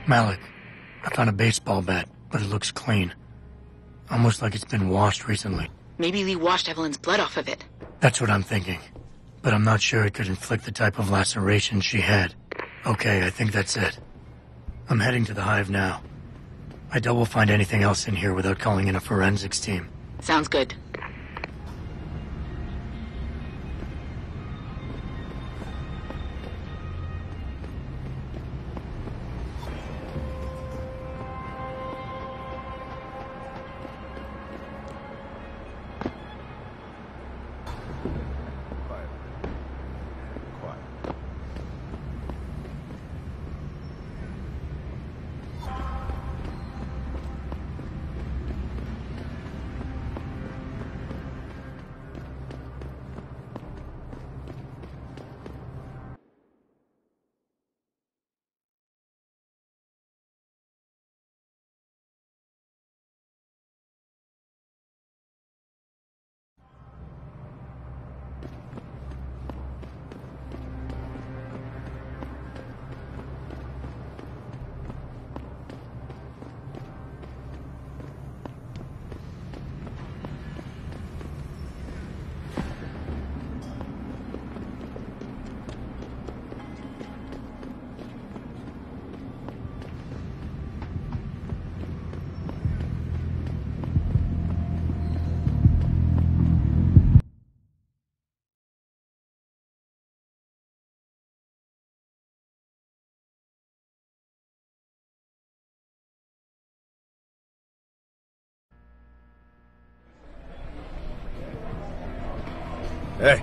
Malik, I found a baseball bat, but it looks clean. Almost like it's been washed recently. Maybe Lee washed Evelyn's blood off of it. That's what I'm thinking. But I'm not sure it could inflict the type of laceration she had. Okay, I think that's it. I'm heading to the hive now. I doubt we'll find anything else in here without calling in a forensics team. Sounds good. Hey,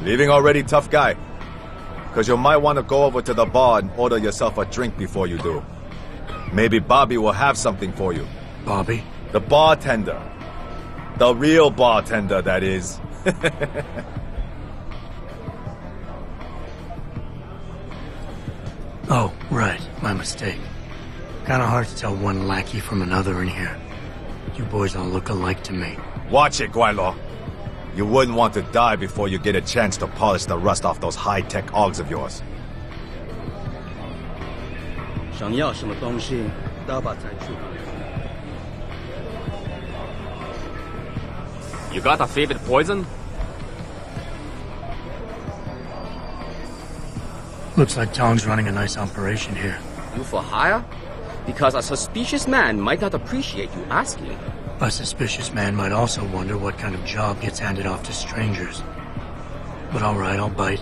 leaving already, tough guy? Because you might want to go over to the bar and order yourself a drink before you do. Maybe Bobby will have something for you. Bobby? The bartender. The real bartender, that is. Oh, right. My mistake. Kinda hard to tell one lackey from another in here. You boys all look alike to me. Watch it, Guanlo. You wouldn't want to die before you get a chance to polish the rust off those high-tech augs of yours. 想要什么东西，都把才出。 You got a favorite poison? Looks like Tong's running a nice operation here. You for hire? Because a suspicious man might not appreciate you asking. A suspicious man might also wonder what kind of job gets handed off to strangers. But alright, I'll bite.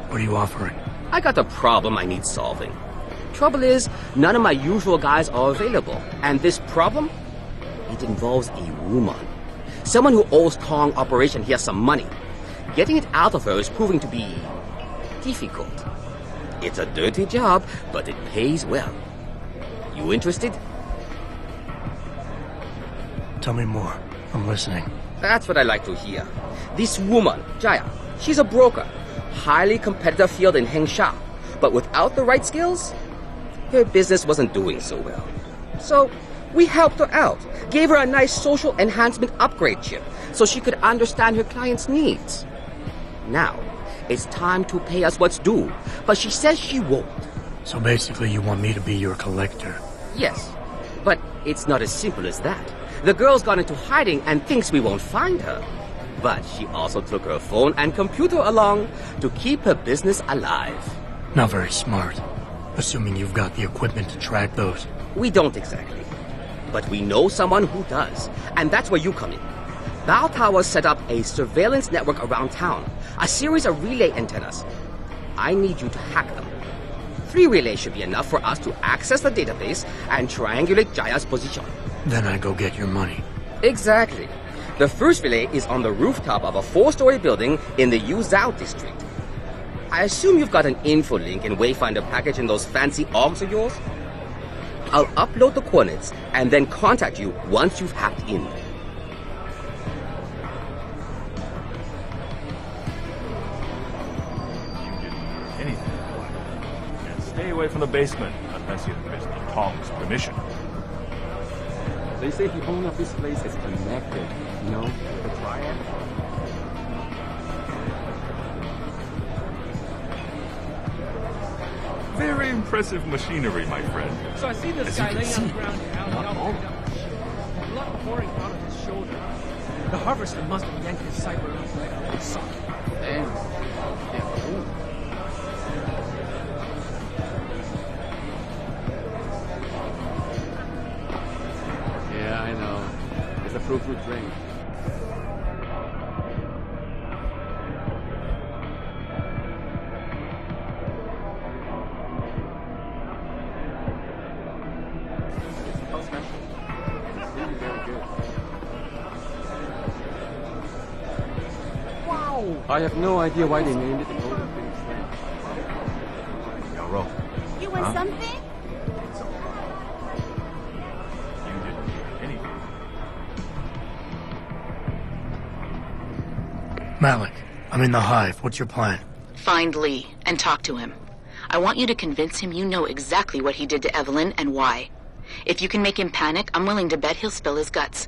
What are you offering? I got a problem I need solving. Trouble is, none of my usual guys are available. And this problem? It involves a woman. Someone who owes Tong Operation here some money. Getting it out of her is proving to be difficult. It's a dirty job, but it pays well. You interested? Tell me more. I'm listening. That's what I like to hear. This woman, Jaya, she's a broker. Highly competitive field in Hengsha. But without the right skills, her business wasn't doing so well. So, we helped her out. Gave her a nice social enhancement upgrade chip so she could understand her clients' needs. Now, it's time to pay us what's due, but she says she won't. So basically you want me to be your collector? Yes, but it's not as simple as that. The girl's gone into hiding and thinks we won't find her. But she also took her phone and computer along to keep her business alive. Not very smart. Assuming you've got the equipment to track those. We don't exactly. But we know someone who does. And that's where you come in. Bao Tower set up a surveillance network around town. A series of relay antennas. I need you to hack them. 3 relays should be enough for us to access the database and triangulate Jaya's position. Then I go get your money. Exactly. The first relay is on the rooftop of a 4-story building in the Yuzhou district. I assume you've got an info link and Wayfinder package in those fancy augs of yours? I'll upload the coordinates and then contact you once you've hacked in. Anything. And stay away from the basement unless you have Mr. Tong's permission. They say the owner of this place is connected, you know, with the triad. Very impressive machinery, my friend. So I see this As guy you can laying on see, the ground here, not all. blood pouring out of his shoulder. The harvester must have yanked his cyber up like a sock. Yeah, I know. It's a fruit drink. I have no idea why they named it the Golden Phoenix Drink. Yo, Ro. You want something? You didn't hear anything. Malik, I'm in the hive. What's your plan? Find Lee and talk to him. I want you to convince him you know exactly what he did to Evelyn and why. If you can make him panic, I'm willing to bet he'll spill his guts.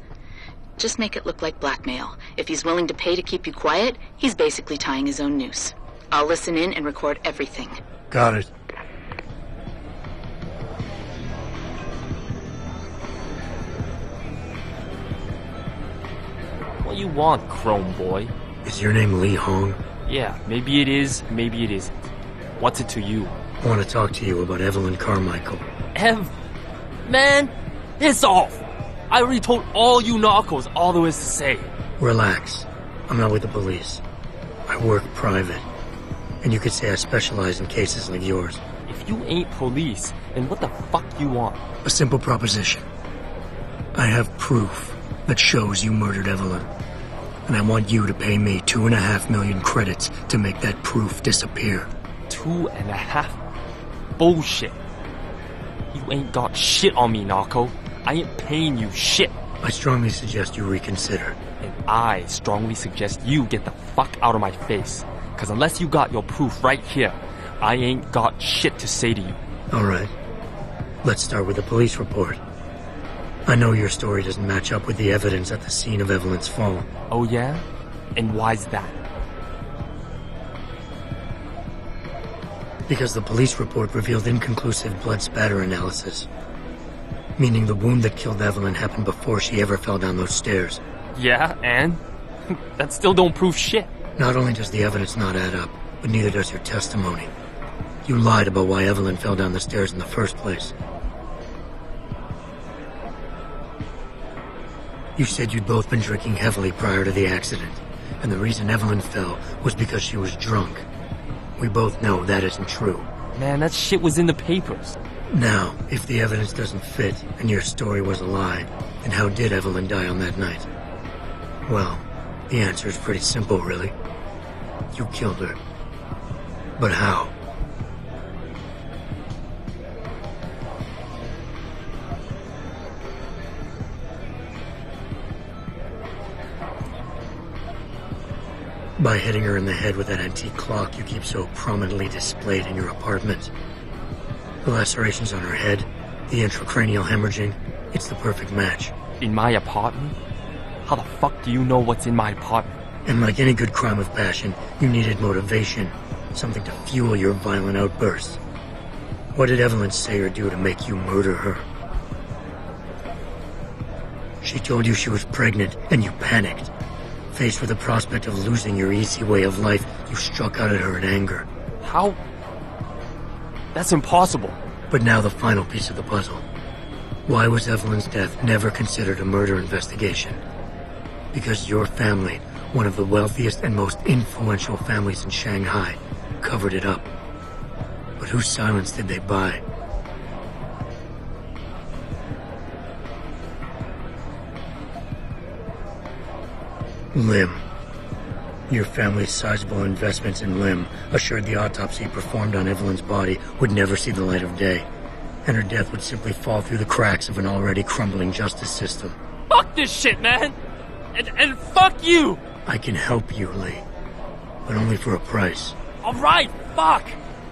Just make it look like blackmail. If he's willing to pay to keep you quiet, he's basically tying his own noose. I'll listen in and record everything. Got it. What you want, Chrome Boy? Is your name Lee Hong? Yeah, maybe it is, maybe it isn't. What's it to you? I want to talk to you about Evelyn Carmichael. Man, piss off! I already told all you narcos all there is to say. Relax. I'm not with the police. I work private. And you could say I specialize in cases like yours. If you ain't police, then what the fuck you want? A simple proposition. I have proof that shows you murdered Evelyn. And I want you to pay me 2.5 million credits to make that proof disappear. 2.5? Bullshit. You ain't got shit on me, narco. I ain't paying you shit. I strongly suggest you reconsider. And I strongly suggest you get the fuck out of my face. Cause unless you got your proof right here, I ain't got shit to say to you. Alright. Let's start with the police report. I know your story doesn't match up with the evidence at the scene of Evelyn's fall. Oh yeah? And why's that? Because the police report revealed inconclusive blood spatter analysis. Meaning the wound that killed Evelyn happened before she ever fell down those stairs. Yeah, and? That still don't prove shit. Not only does the evidence not add up, but neither does your testimony. You lied about why Evelyn fell down the stairs in the first place. You said you'd both been drinking heavily prior to the accident, and the reason Evelyn fell was because she was drunk. We both know that isn't true. Man, that shit was in the papers. Now, if the evidence doesn't fit and your story was a lie, then how did Evelyn die on that night? Well, the answer is pretty simple, really. You killed her. But how? By hitting her in the head with that antique clock you keep so prominently displayed in your apartment. The lacerations on her head, the intracranial hemorrhaging, it's the perfect match. In my apartment? How the fuck do you know what's in my apartment? And like any good crime of passion, you needed motivation, something to fuel your violent outbursts. What did Evelyn say or do to make you murder her? She told you she was pregnant, and you panicked. Faced with the prospect of losing your easy way of life, you struck out at her in anger. How? That's impossible. But now the final piece of the puzzle. Why was Evelyn's death never considered a murder investigation? Because your family, one of the wealthiest and most influential families in Shanghai, covered it up. But whose silence did they buy? Lim. Your family's sizable investments in Lim assured the autopsy performed on Evelyn's body would never see the light of day, and her death would simply fall through the cracks of an already crumbling justice system. Fuck this shit, man! And fuck you! I can help you, Lee, but only for a price. Alright, fuck!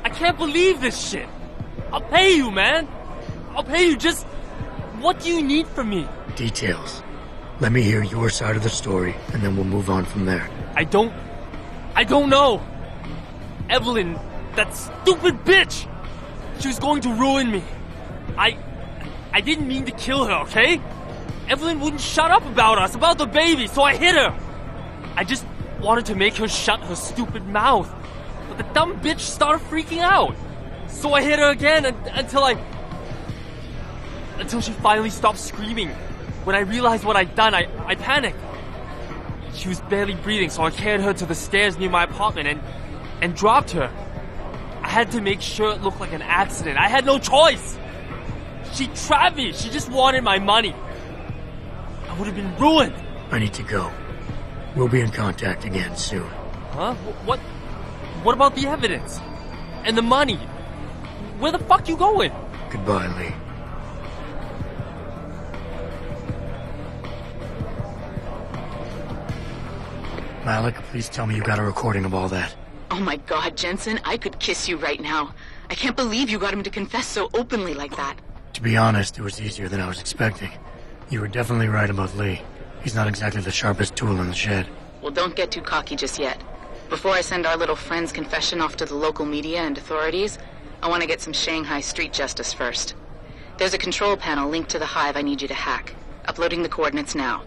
I can't believe this shit! I'll pay you, man! I'll pay you, just... What do you need from me? Details. Let me hear your side of the story, and then we'll move on from there. I don't know. Evelyn, that stupid bitch! She was going to ruin me. I didn't mean to kill her, okay? Evelyn wouldn't shut up about us, about the baby, so I hit her. I just wanted to make her shut her stupid mouth. But the dumb bitch started freaking out. So I hit her again until she finally stopped screaming. When I realized what I'd done, I panicked. She was barely breathing, so I carried her to the stairs near my apartment and dropped her. I had to make sure it looked like an accident. I had no choice. She trapped me. She just wanted my money. I would have been ruined. I need to go. We'll be in contact again soon. Huh? What about the evidence? And the money? Where the fuck you going? Goodbye, Lee. Malik, please tell me you got a recording of all that. Oh my God, Jensen, I could kiss you right now. I can't believe you got him to confess so openly like that. To be honest, it was easier than I was expecting. You were definitely right about Lee. He's not exactly the sharpest tool in the shed. Well, don't get too cocky just yet. Before I send our little friend's confession off to the local media and authorities, I want to get some Shanghai street justice first. There's a control panel linked to the hive I need you to hack. Uploading the coordinates now.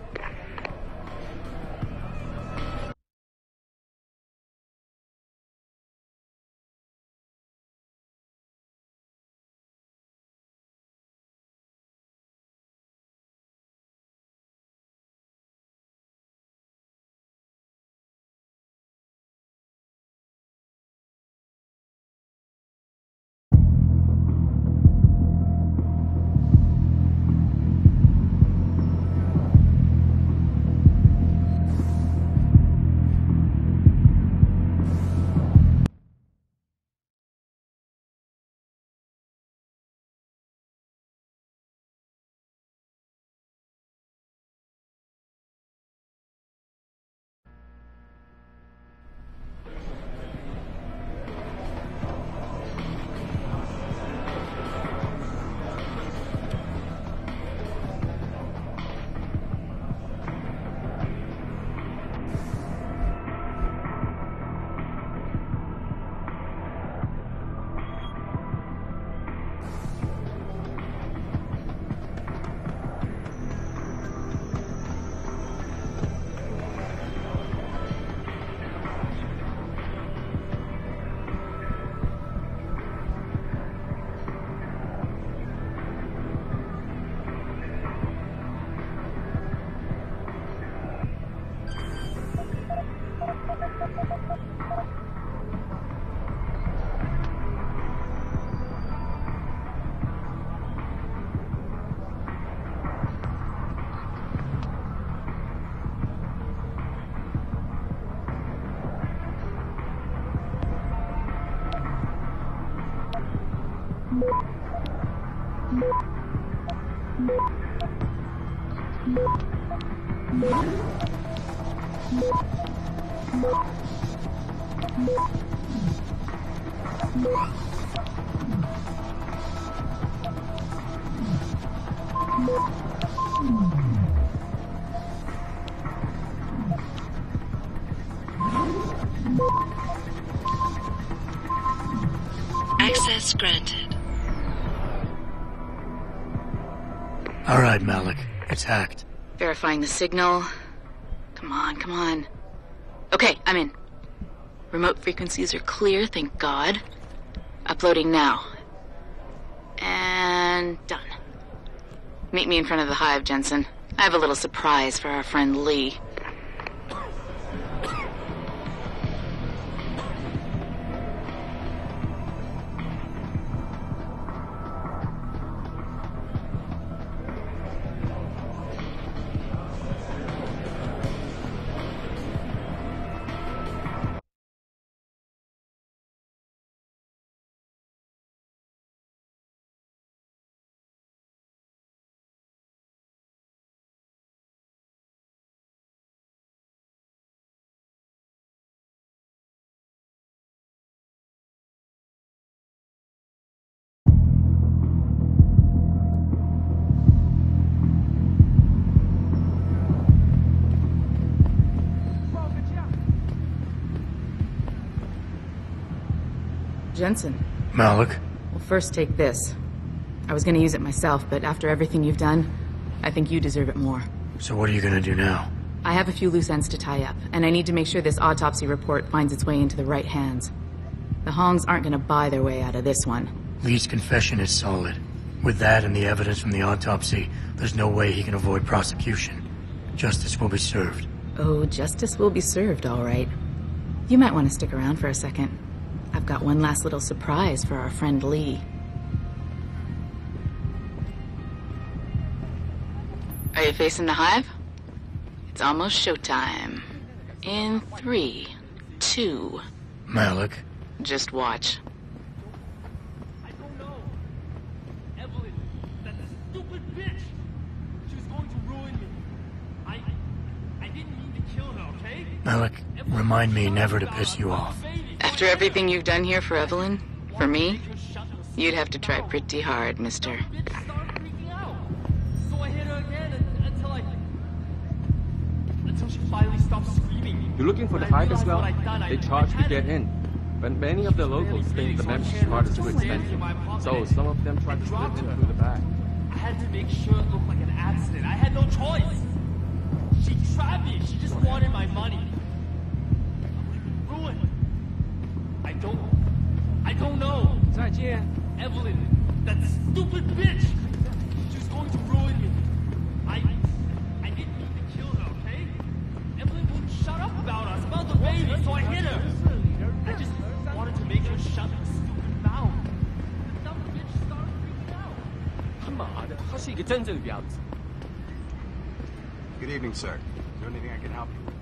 Access granted. All right, Malik. It's hacked. Verifying the signal. Come on, come on. Okay, I'm in. Remote frequencies are clear, thank God. Uploading now. And done. Meet me in front of the hive, Jensen. I have a little surprise for our friend Lee. Jensen. Malik, Well, first take this. I was gonna use it myself, but after everything you've done, I think you deserve it more. So what are you gonna do now? I have a few loose ends to tie up, and I need to make sure this autopsy report finds its way into the right hands. The Hongs aren't gonna buy their way out of this one. Lee's confession is solid. With that and the evidence from the autopsy, there's no way he can avoid prosecution. Justice will be served. Oh, justice will be served, all right. You might want to stick around for a second. I've got one last little surprise for our friend Lee. Are you facing the hive? It's almost showtime. In 3, 2... Malik. Just watch. I don't know. Evelyn, that stupid bitch. She was going to ruin me. I didn't mean to kill her, okay? Malik, remind me never to piss you off. After everything you've done here for Evelyn, for me, you'd have to try pretty hard, mister. So I hit her again until she finally stopped screaming. You're looking for the hive as well? They charge to get in. But many of the locals think the membership card is too expensive. So some of them try to slip in through the back. I had to make sure it looked like an accident. I had no choice. She trapped me. She just wanted my money. Ruined. I don't know. 再见. Evelyn, that stupid bitch. She was going to ruin me. I didn't mean to kill her, okay? Evelyn wouldn't shut up about us, about the baby, so I hit her. I just wanted to make her shut her stupid mouth. The dumb bitch started freaking out. 他妈的，她是一个真正的婊子。 Good evening, sir. Is there anything I can help you with?